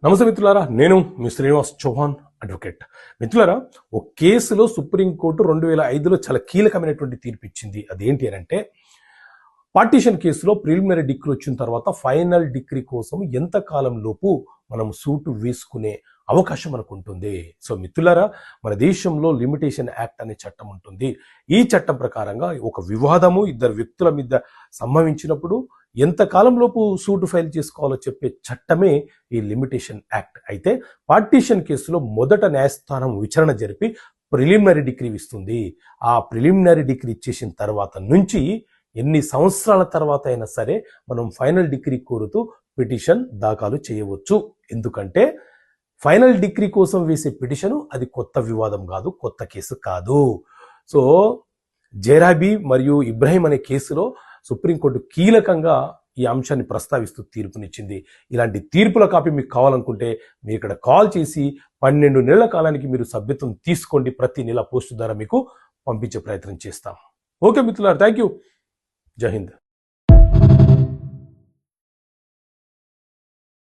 నమస్తే మిత్రులారా, నేను మీ శ్రీనివాస్ చౌహాన్ అడ్వకేట్. మిత్రులారా, ఒక కేసులో సుప్రీంకోర్టు 2005లో చాలా కీలకమైనటువంటి తీర్పు ఇచ్చింది. అదేంటి అని అంటే, పార్టీషన్ కేసులో ప్రిలిమినరీ డిగ్రీ వచ్చిన తర్వాత ఫైనల్ డిగ్రీ కోసం ఎంత కాలం లోపు మనం సూటు వేసుకునే అవకాశం మనకు ఉంటుంది. సో మిత్రులారా, మన దేశంలో లిమిటేషన్ యాక్ట్ అనే చట్టం ఉంటుంది. ఈ చట్టం ప్రకారంగా ఒక వివాదము ఇద్దరు వ్యక్తుల మీద సంభవించినప్పుడు ఎంత కాలంలోపు సూటు ఫైల్ చేసుకోవాలో చెప్పే చట్టమే ఈ లిమిటేషన్ యాక్ట్. అయితే పార్టీషన్ కేసులో మొదట న్యాయస్థానం విచారణ జరిపి ప్రిలిమినరీ డిగ్రీ ఇస్తుంది. ఆ ప్రిలిమినరీ డిగ్రీ ఇచ్చేసిన తర్వాత నుంచి ఎన్ని సంవత్సరాల తర్వాత అయినా సరే మనం ఫైనల్ డిగ్రీ కోరుతూ పిటిషన్ దాఖలు చేయవచ్చు. ఎందుకంటే ఫైనల్ డిగ్రీ కోసం వేసే పిటిషన్ అది కొత్త వివాదం కాదు, కొత్త కేసు కాదు. సో జైరాబీ మరియు ఇబ్రాహీం అనే కేసులో సుప్రీంకోర్టు కీలకంగా ఈ అంశాన్ని ప్రస్తావిస్తూ తీర్పునిచ్చింది. ఇలాంటి తీర్పుల కాపీ మీకు కావాలనుకుంటే మీరు ఇక్కడ కాల్ చేసి 12 నెలల కాలానికి మీరు సభ్యత్వం తీసుకోండి. ప్రతి నెల పోస్టు ద్వారా మీకు పంపించే ప్రయత్నం చేస్తాం. ఓకే మిత్రులారా, థ్యాంక్ యూ. జై హింద్.